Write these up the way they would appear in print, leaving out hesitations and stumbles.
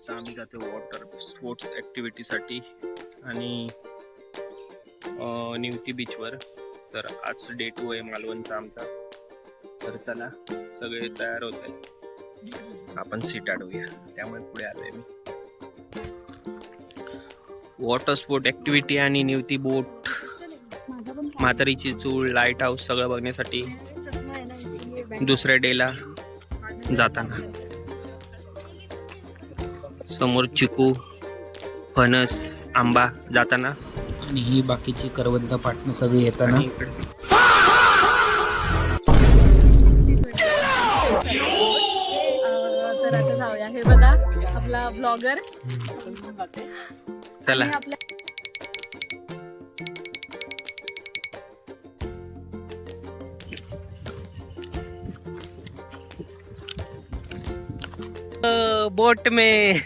आता आम्ही जातो वॉटर स्पोर्ट्स ॲक्टिव्हिटीसाठी आणि निवती बीचवर. तर आज डे 2 आहे मालवणचा आमचा. तर चला सगळे तयार होत आहेत, आपण सीट अडवूया. त्यामुळे पुढे आलोय मी. वॉटर स्पोर्ट ॲक्टिव्हिटी आणि निवती बोट, म्हातारीची चूळ, लाईट हाऊस सगळं बघण्यासाठी दुसऱ्या डेला जाताना. समोर चिकू, फणस, आंबा जाताना आणि ही बाकीची करवंद पाटणं सगळी येताना. तर आता जाऊया. हे बघा आपला ब्लॉगर. चला बोट में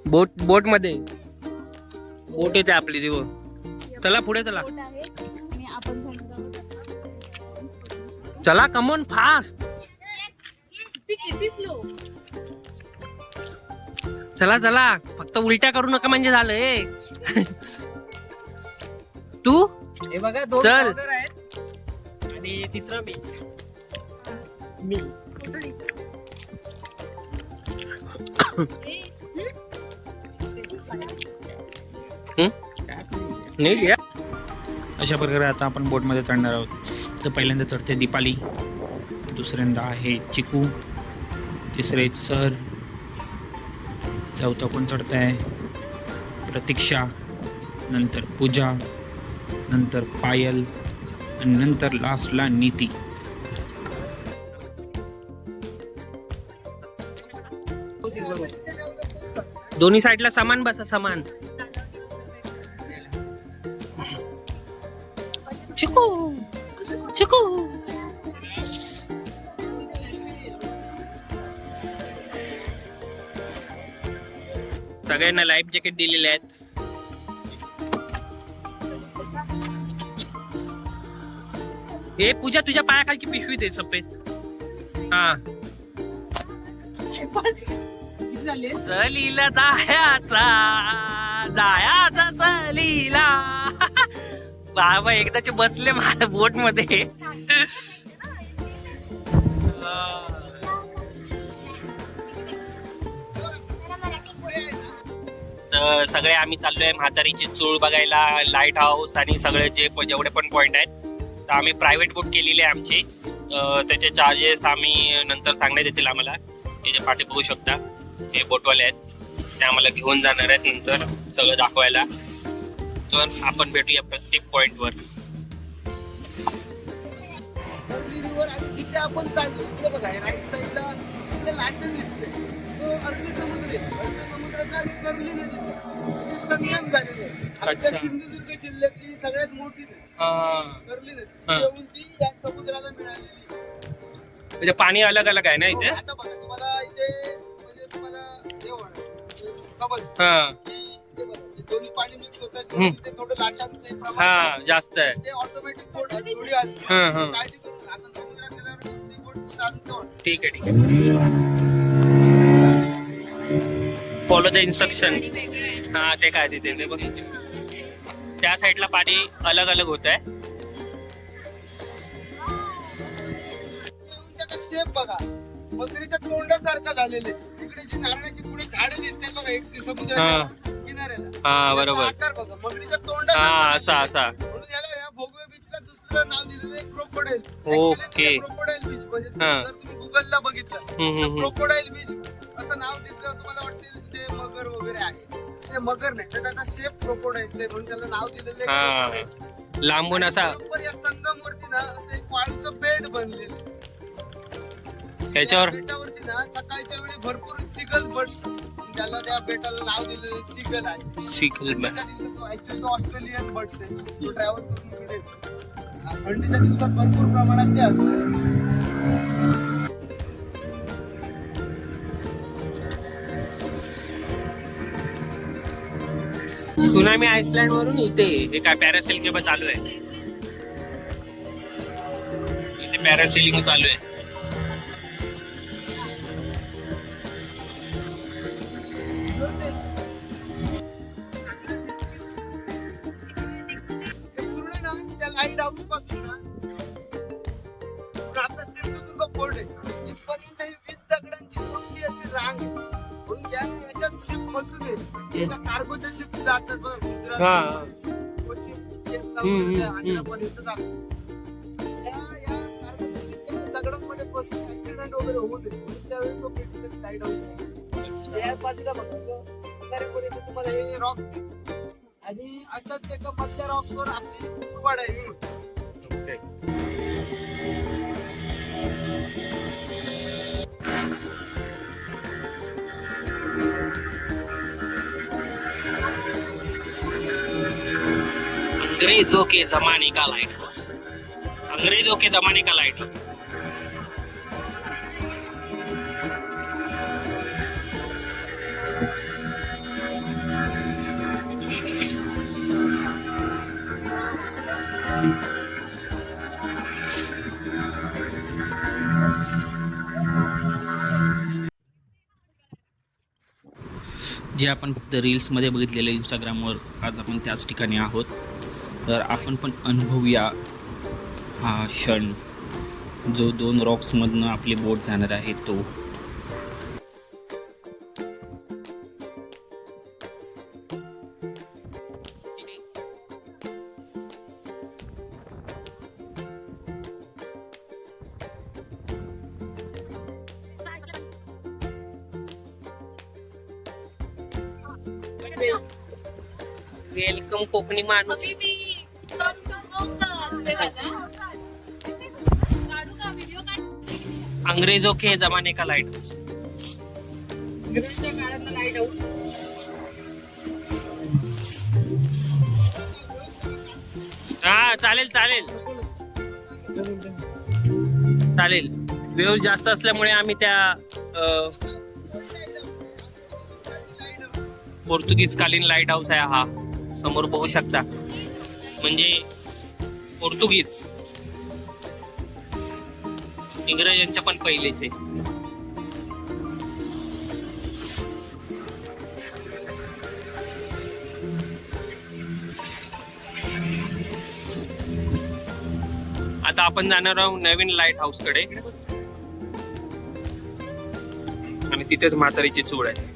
बोट मध्ये बोट येते आपली ती. चला पुढे चला, आणि आपण चला कमॉन फास्ट. किती स्लो. चला चला, फक्त उलट्या करू नका म्हणजे झालंय. तू हे बघा दोन चल. ब्लॉगर आहेत आणि तिसरा मी नीट या. अशा प्रकारे आता आपण बोटमध्ये चढणार आहोत. तर पहिल्यांदा चढते दीपाली, दुसऱ्यांदा आहे चिकू, तिसरे सर, चौथा कोण चढत आहे प्रतीक्षा, नंतर पूजा, नंतर पायल आणि नंतर लास्टला नीती. दोन्ही साईडला समान बसा, समान. चिकू चिकू सगळ्यांना लाईफ जॅकेट दिलेले आहेत. हे पूजा तुझ्या पायाखालची पिशवी दे सफेद. हा सलीला जायाचा जायाचा सलीला. बाबा एकदाचे बसले माझ्या बोट मध्ये. तर सगळे आम्ही चाललोय म्हातारीची चूळ बघायला, लाईट हाऊस आणि सगळे जेवढे पण पॉइंट आहेत. तर आम्ही प्रायव्हेट बोट केलेली आहे आमची. त्याचे चार्जेस आम्ही नंतर सांगण्यात येतील आम्हाला. त्याच्या पाठी बघू शकता हे बोटवाले आहेत, ते आम्हाला घेऊन जाणार आहेत नंतर सगळं दाखवायला. तर आपण भेटूया प्रत्येक पॉइंट वर. जिथे आपण चाललो तिथे बघा राईट साईडला तिथे लाटण दिसते, तो अरबी समुद्र आहे. अरबी समुद्राचा आणि कर्ली नदीचा संगम झालेला आहे. आपल्या सिंधुदुर्ग जिल्ह्यातली सगळ्यात मोठी नदी कर्ली नदी, येऊन ती या समुद्राला मिळालेली. म्हणजे पाणी अलग अलग आहे ना इथे. आता बघा तुम्हाला इथे म्हणजे तुम्हाला हे होणार समज की दोन्ही पाणी मिक्स होतात, ते थोडं लाटांचं प्रमाण जास्त आहे. ते ऑटोमॅटिक बोट थोडी असते. काळजी करू नका, आपण समुद्रात गेल्यावर ते बोट शांत होतं. ठीक आहे ठीक आहे. Follow the instruction. हा ते काय तिथे ते बघ, त्या साईडला पाणी अलग अलग होत आहे. त्याचा शेप बघा मगरीच्या तोंडासारखा झालेले. इकडे जी नारळाची पुढे झाडे दिसतात बघा एक समुद्राच्या किनाऱ्याला. हा बरोबर. आकार बघा मगरीच्या तोंडासारखा. असा असा. म्हणून याला या भोगवे बीचला दुसरं नाव दिलेलं आहे क्रोकोडाईल. ओके. क्रोकोडाईल बीच म्हणजे जर तुम्ही गुगलला बघितलं क्रोकोडाईल बीच असं नाव दिसल्यावर तुम्हाला वाटतं तिथे मगर वगैरे आहे. ते मगर नाही, तर त्याचा शेप क्रोकोडाईलचा आहे म्हणून त्याला नाव दिलेलं आहे. लांबून असा या संगमवरती ना असं एक वाळूचं बेड बनलेलं. त्याच्यावर बेटावरती ना सकाळच्या वेळी भरपूर सिगल बर्ड्स, त्याला त्या बेटाला नाव दिलेलं सिगल आहे. सिगल ऍक्च्युअली तो ऑस्ट्रेलियन बर्ड्स आहे. तो ट्रॅव्हल करून इकडे थंडीच्या दिवसात भरपूर प्रमाणात ते असतात. सुनामी आयसलँड वरून इथे हे काय पॅरासेलिंग चालू आहे. इथे पॅरासेलिंग चालू आहे. शिप बसू दे कार्गोच्या शिप जातात बघ गुजरात हा कोची हम्म. आंध्रापर्यंत जातात या कार्गोच्या शिप दगडांमध्ये बसून ऍक्सिडेंट वगैरे होऊ दे त्यावेळी तो ब्रिटिश साईड होतो या बाजूला बघा असं किनाऱ्यापर्यंत तुम्हाला हे रॉक्स दिसतात आणि अशाच एका मधल्या रॉक्सवर आपली स्कुबा डायव्हिंग होते. अंग्रेजों के जमाने का लाइट हाउस. अंग्रेजों के जमाने का लाइट हाउस. जे आपण फक्त रील्समध्ये बघितलेलं इंस्टाग्रामवर, आज आपण त्याच ठिकाणी आहोत. तर आपण पण अनुभवूया हा क्षण जो 2 रॉक्समधनं आपली बोट जाणार आहे तो. वेलकम कोकणी माणूस. अंग्रेजों के जमाने का लाइट हाउस. हा चालेल चालेल चालेल. वेळ जास्त असल्यामुळे आम्ही त्या पोर्तुगीज कालीन लाईट हाऊस आहे हा. समोर बघू शकता, म्हणजे पोर्तुगीज इंग्रजांच्या पण पहिलेच आहे. आता आपण जाणार आहोत नवीन लाईट हाऊस कडे आणि तिथेच म्हातारीची चूळ आहे.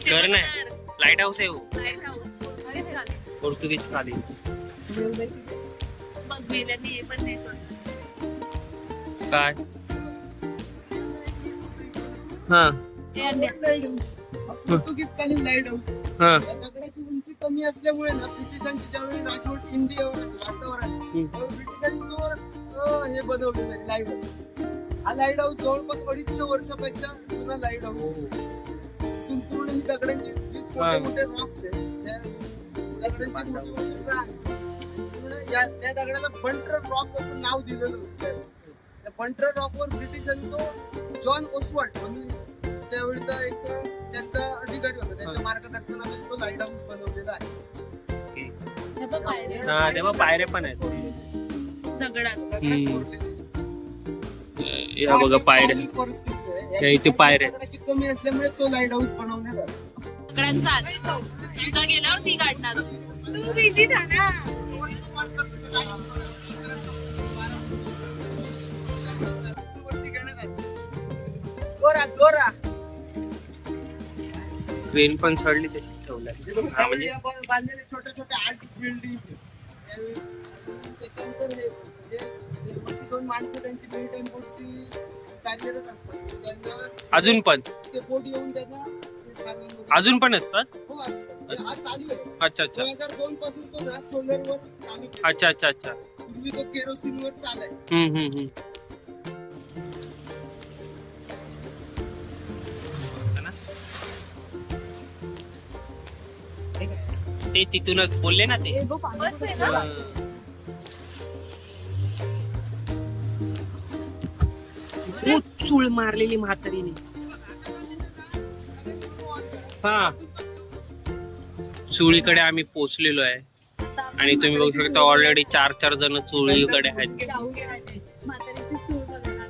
घर नाही, लाईट हाऊस आहे हो. पोर्तुगीज खाली काय हा पोर्तुगीज कालीन लाईट हाऊस. हा दगडाची उंची कमी असल्यामुळे ना ब्रिटिशांची ज्यावेळी राजवट इंडियावर वातावरण ब्रिटिशांनी तो हे बनवलेलं आहे लाईट हाऊस. हा लाईट हाऊस जवळपास 250 वर्षापेक्षा जुना लाईट हाऊस. पूर्ण ही दगडांची 20 मोठे मोठे रॉक्स आहेत. त्या दगडांची मोठी मोठी त्या दगडाला बंटर रॉक असं नाव दिलेलं होतं. त्या बंटर रॉक वर ब्रिटिशांनी तो जॉन ओसवाल्ड म्हणून त्यावेळीचा एक त्यांचा अधिकारी होता, त्यांच्या मार्गदर्शनाखाली तो लाईट हाऊस बनवलेला आहे. हा तेव्हा पायऱ्या पण आहेत दगडात. या बघा पायऱ्या. परिस्थिती आहे. त्या इथे पायऱ्या दगडाची कमी असल्यामुळे तो लाईट हाऊस बनवण्यात आला. दगडात चाल. तुझा गेल्यावर ती काढणार. तू बिझी झाला. ट्रेन पण चढली त्याची ठेवलाय. हा म्हणजे बांधलेले छोटे छोटे आर्ट बिल्डिंग. त्याच्यानंतर हे 2 माणसं त्यांची मेरिटाईम बोटची कार्यरत असतात. त्यांना अजून पण ते बोट येऊन त्यांना ते सामान वगैरे- अजून पण असतात. हो असतात. ते आज चालू आहे. अच्छा अच्छा 2002 पासून तो ना सोलरवर चालू केला. अच्छा अच्छा अच्छा. पूर्वी तो केरोसिनवर चालाय. हम्म. ते तिथूनच बोलले ना ते. बस आहे ना. खूप चूळ मारलेली म्हातारीने. हा चुळीकडे आम्ही पोहोचलेलो आहे आणि तुम्ही बघू शकता ऑलरेडी 4 जण चुळीकडे आहेत. म्हातारीची चूळ बघायला.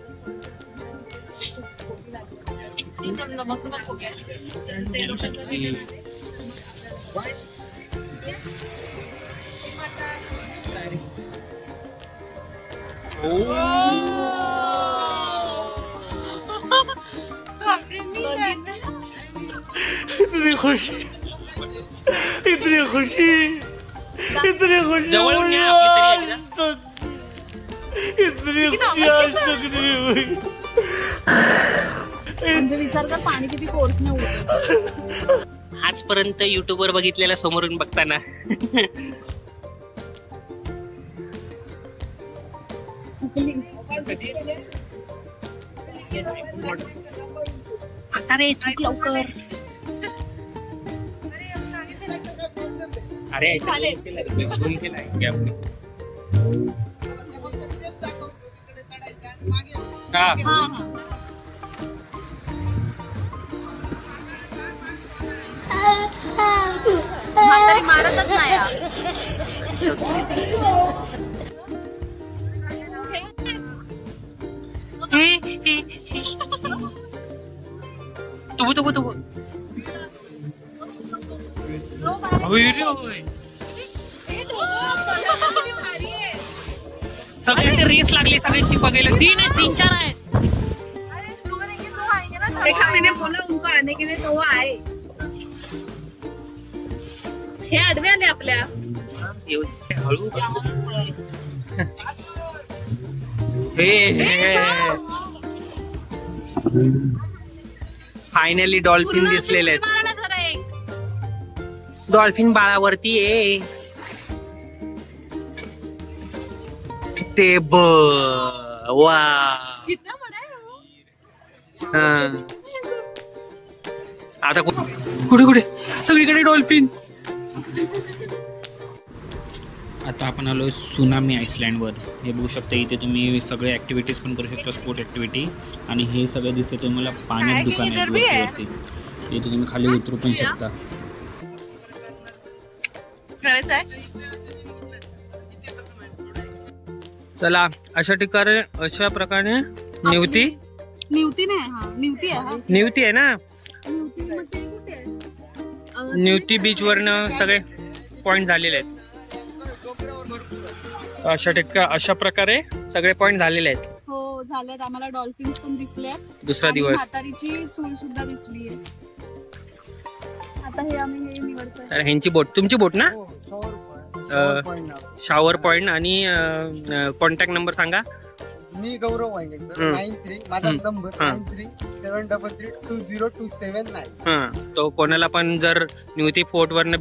इतनी खुशी, इतनी खुशी, इतनी खुशी जवळून न्या आपली तरी एकदा. इतनी खुशी आज तक नहीं हुई. म्हणजे विचार कर पाणी किती फोर्सने उडतं. आजपर्यंत युट्यूब वर बघितलेला समोरून बघताना आता रे थूक लवकर. अरे झूम केलाय gap ने. हा हा हा म्हातारी मारतच नाही यार. तुबू सगळ्यांची रेस लागली सगळ्यांची बघायला. 3 आहे 3-4 आहे. देखा मैंने बोला उनको आने के लिए तो वो आए. हे आडवे आले आपल्या. हळू हे फायनली डॉल्फिन दिसलेले आहेत. मारा ना जरा एक. डॉल्फिन बाळावरती आहे ते वा. कितना बड़ा है वो. हा. आता कुठे कुठे सगळीकडे डॉल्फिन. आता आपण आलो सुनामी आईसलँडवर. हे बघू शकता इथे तुम्ही सगळे ॲक्टिव्हिटीज पण करू शकता, स्पोर्ट ॲक्टिव्हिटी. आणि हे सगळं दिसते तुम्हाला पाण्यात दुकान आहे वरती. इथे तुम्ही खाली उतरू पण शकता. करायचं आहे. चला अशा प्रकारे निवती निवती नाही. हा निवती आहे. हा निवती आहे ना. निवती मग ते कुठे आहे? निवती बीच वरनं सगळे पॉइंट झालेले आहेत. अशा प्रकारे सगळे पॉइंट झालेले आहेत. हो झालेत. आम्हाला डॉल्फिन्स पण दिसले. दुसरा आणि दिवस. म्हातारीची चूल सुद्धा दिसली आहे. आता हे आम्ही हे निवडतोय. तर ह्यांची बोट, तुमची बोट ना. शॉवर पॉइंट आणि कॉन्टॅक्ट नंबर सांगा. मी गौरव वांगेकर. 93 माझा नंबर 9373320279. हा. तो कोणाला पण जर निवती फोर्ट वरनं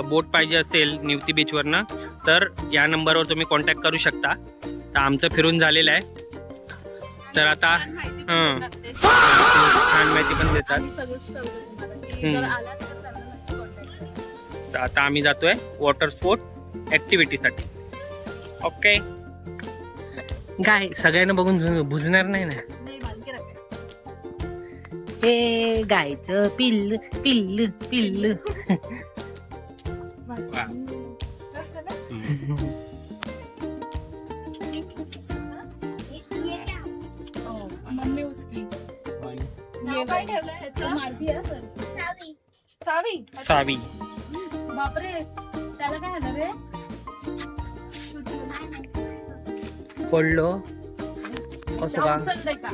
बोट पाहिजे असेल निवती बीच वरनं तर या नंबरवर तुम्ही कॉन्टॅक्ट करू शकता. तर आमचं फिरून झालेलं आहे. तर आता छान माहिती हा. देतात ते. छान माहिती पण देतात. आम्ही सजेस्ट करतो तुम्हाला की जर आलात तर त्यांना नक्की कॉन्टॅक्ट करा. तर आता आम्ही जातोय वॉटर स्पोर्ट ऍक्टिव्हिटीसाठी. ओके. काय सगळ्यांना बघून बुजणार नाही ना. नाही बालके राहते. हे गायचं पिल्ल पिल्ल पिल्ल. मस्त ना? मम्मी उसकी ये मारती आहे सर. सावी. सावी. बापरे त्याला काय झालं रे. पडलो असं का. उचल दे का.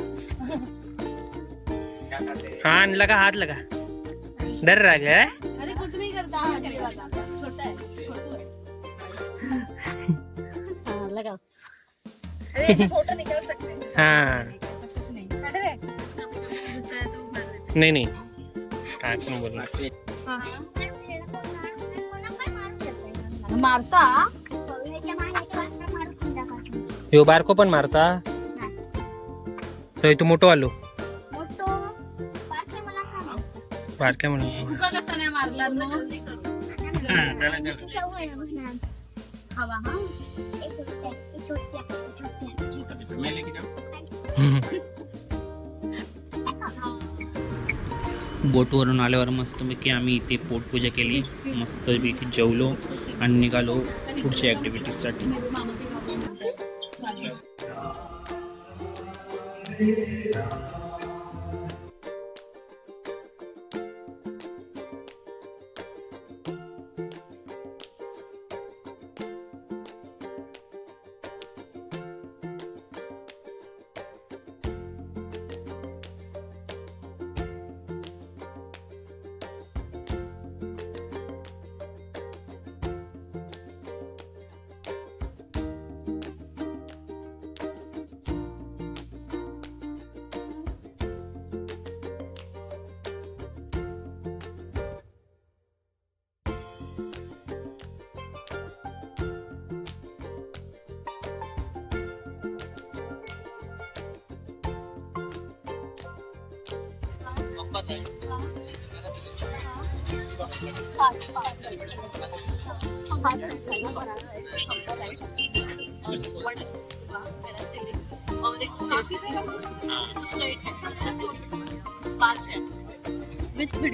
हाथ लगा डर राजा है. अरे कुछ नहीं करता. हा ये वाला छोटा है. छोटू है. हाँ लगाओ. अरे फोटो निकाल सकते हैं. हाँ. कुछ नहीं. इसका भी गुस्सा है तो मार देते. नहीं काय पण बोलणार. मारता. ह्यो बारको पण मारता. तो मोठो आलो बारक्या म्हणून. तुका कसा नाही मारला हवा. बोटवरून आल्यावर मस्तपैकी आम्ही इथे पोटपूजा केली, मस्तपैकी जेवलो आणि निघालो पुढच्या ॲक्टिव्हिटीजसाठी.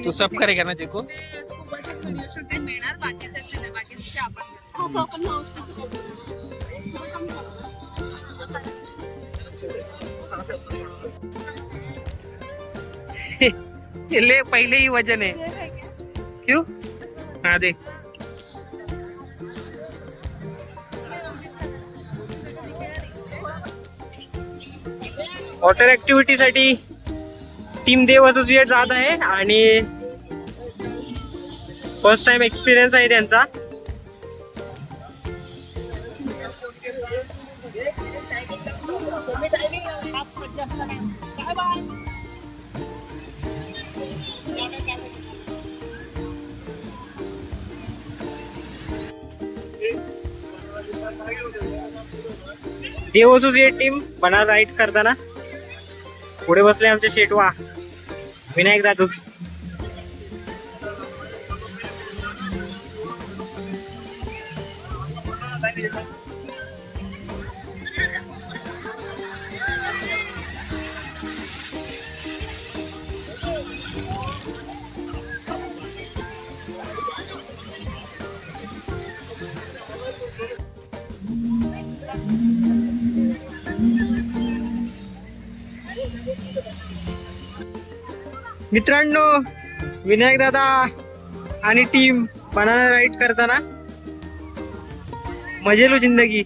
तू सब करेगा ना देखो. मिळणार बाकीचे आपण ले पहले ही वजन है क्यों. हाँ देख वॉटर ऍक्टिव्हिटी साठी टीम देव असोसिएट जात आहे आणि फर्स्ट टाइम एक्सपिरियन्स आहे त्यांचा. देव असोसिएट टीम बना राईड करताना पुढे बसले आमचे शेटवा विनायक दादूस. मित्रांनो विनायक दादा आणि टीम बनाना राईड करताना मजेलो जिंदगी.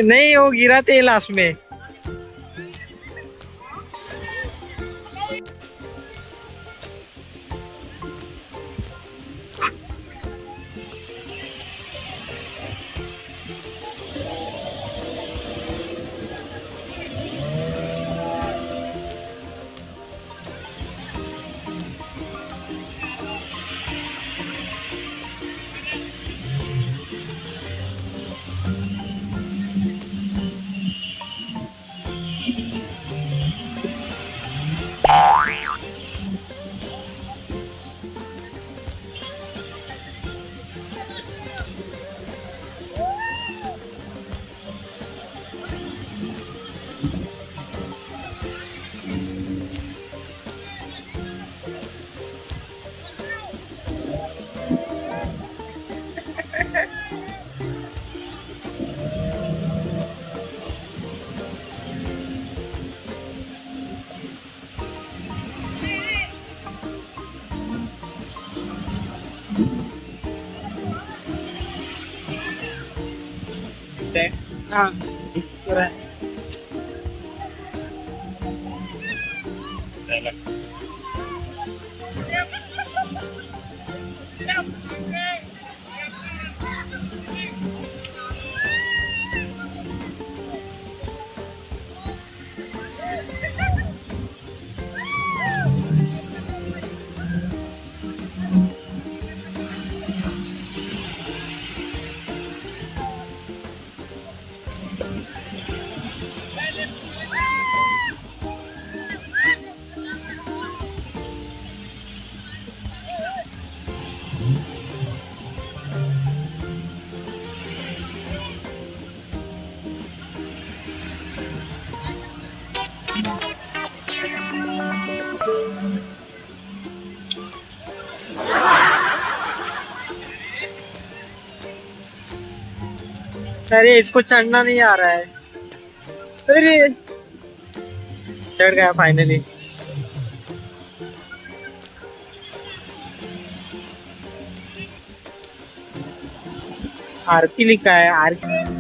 नहीं वो गिरा थे लास्ट में. हाँ अरे इसको चढ़ना नहीं आ रहा है. अरे आमच्याकडे काय फायनली आरती काय आरती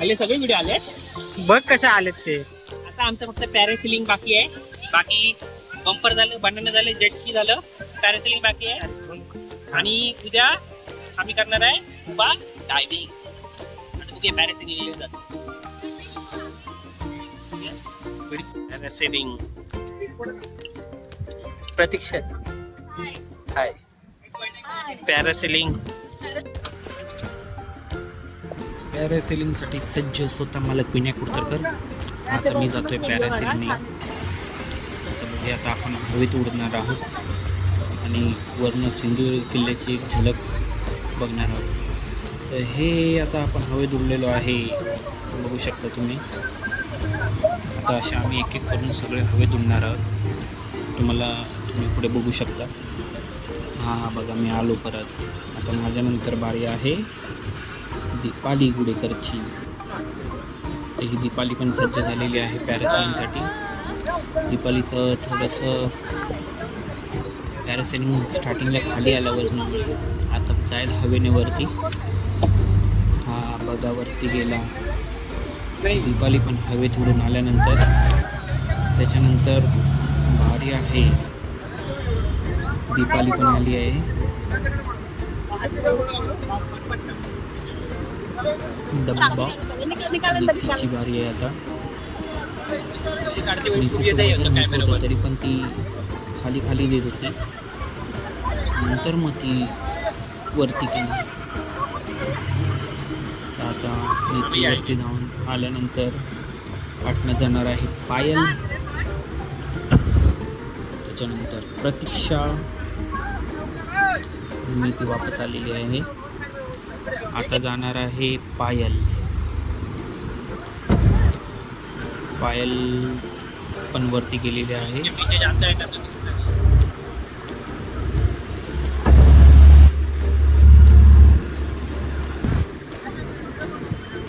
आले सगळे व्हिडिओ आले. बघ कशा आलेत ते. आता आमचं फक्त पॅरासिलिंग बाकी आहे. बाकी बंपर झालं, बनाना झालं, जेट स्की झालं, पॅरासिलिंग बाकी आहे. आणि उद्या आम्ही करणार आहे स्कुबा डायव्हिंग. आणि बघूया पॅरासिलिंग पॅरासिलिंग. प्रतीक्षा हाय. पॅरासिलिंग पॅरासेलिंगसाठी सज्ज स्वतः मालक विनायक कुडतरकर. आता मी जातोय पॅरासेलिंगला. आता आपण हवेत उडणार आहोत आणि वर्ण सिंधू किल्ल्याची एक झलक बघणार आहोत. तर हे आता आपण हवेत उडलेलो आहे, बघू शकता तुम्ही. आता असे आम्ही एक एक करून सगळे हवेत उडणार आहोत. तुम्ही पुढे बघू शकता. हां बघा मी आलो परत. आता माझ्यानंतर बारी आहे दीपाली गुडेकरची. तर ही दीपाली पण सज्ज झालेली आहे पॅरासेलिंगसाठी. दीपालीचं थोडंसं पॅरासेलिंग स्टार्टिंगला खाली आल्यावरच आता जाईल हवेने वरती. हा बघा वरती गेला. दीपाली पण हवेत उडून आल्यानंतर त्याच्यानंतर भारी आहे दीपाली पण आली आहे. डब्बा तिची बारी आहे आता. तरी पण ती खाली खाली देत होती. नंतर मग ती वरती केली. आता ती वरती धावून आल्यानंतर वाटणं जाणार आहे पायल. त्याच्यानंतर प्रतीक्षा मी ती वापस आलेली आहे. आता जाणार आहे पायल. पायल पण वरती गेलेली आहे.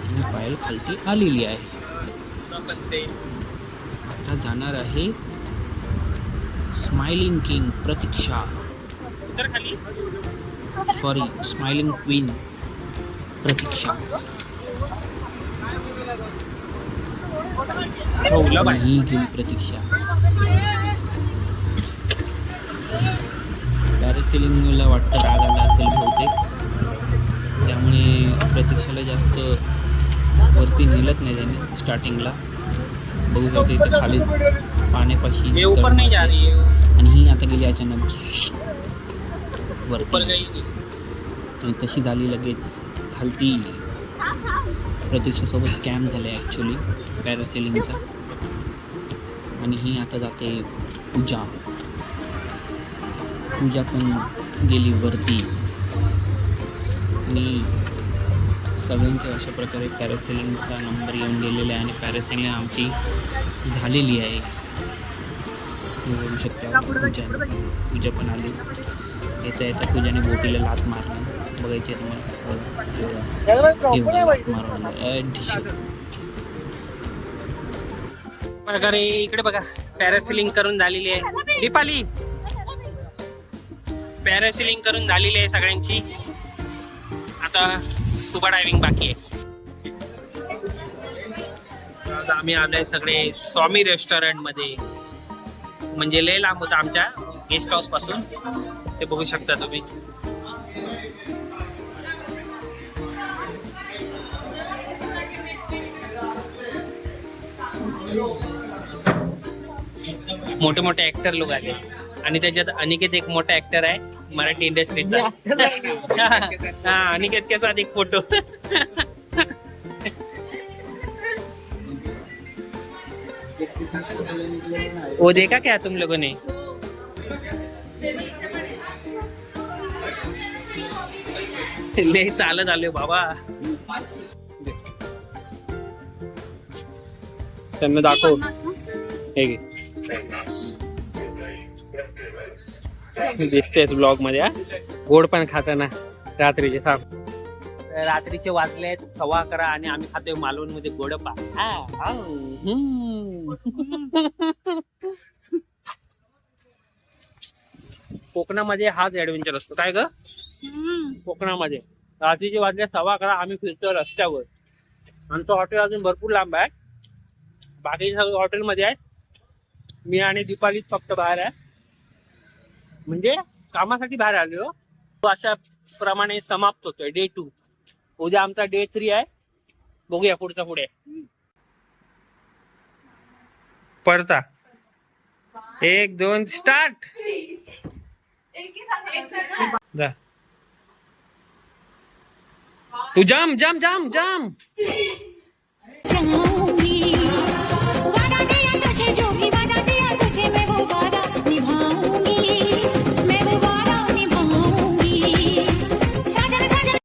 आणि पायल खालती आलेली आहे. आता जाणार आहे स्माइलिंग किंग प्रतीक्षा. सॉरी स्माइलिंग क्वीन प्रतीक्षा. ही गेली प्रतीक्षा. पॅरासेलिंगला वाटतं राग आला असेल बहुतेक, त्यामुळे प्रतीक्षाला जास्त वरती नेलत नाही त्याने स्टार्टिंगला. बघू शकते इथे खाली पाण्यापाशी आणि ही आता गेली अचानक वरती. आणि तशी झाली लगेच खालती. प्रतीक्षासोबत स्कॅम झाले ॲक्च्युली पॅरासेलिंगचा. आणि ही आता जाते पूजा. पूजा पण गेली वरती. आणि सगळ्यांच्या अशा प्रकारे पॅरासेलिंगचा नंबर येऊन गेलेला आहे आणि पॅरासेलिंग आमची झालेली आहे. बघू शकता पूजा पण आली. येता येता पूजाने बोटीला लात मारली. बघायची प्रकारे इकडे बघा पॅरासेलिंग करून झालेली आहे. दीपाली पॅरासेलिंग करून झालेली आहे सगळ्यांची. आता स्कुबा डायव्हिंग बाकी आहे. आज आम्ही आलोय सगळे स्वामी रेस्टॉरंट मध्ये. म्हणजे लय लांब होतं आमच्या गेस्ट हाऊस पासून. ते बघू शकता तुम्ही. मोठे मोठे ऍक्टर लोक आले आणि त्याच्यात अनिकेत एक मोठा ऍक्टर आहे मराठी इंडस्ट्रीचा. हा अनिकेत के साथ एक फोटो. वो देखा क्या तुम लोगों ने? ले चालत आले बाबा. त्यांना दाखव. हे घे. दिसतेस ब्लॉग मध्ये हा? गोड पण खाताना रात्रीचे सांग. रात्रीचे वाजले आहेत 11:15 आणि आम्ही खातोय मालवण मध्ये गोडपा. कोकणामध्ये हाच ऍडव्हेंचर असतो काय ग? कोकणामध्ये रात्रीचे वाजले 11:15 आम्ही फिरतो रस्त्यावर. आमचं हॉटेल अजून भरपूर लांब आहे. बाकी सगळं हॉटेलमध्ये आहे. मी आणि दीपालीच फक्त बाहेर आहे. म्हणजे कामासाठी बाहेर आलो. तो अशा प्रमाणे समाप्त होतोय डे 2. उद्या आमचा डे 3 आहे. बघूया पुढचा पुढे. पडता 1 2 स्टार्ट. जा तू जाम जाम जाम जाम.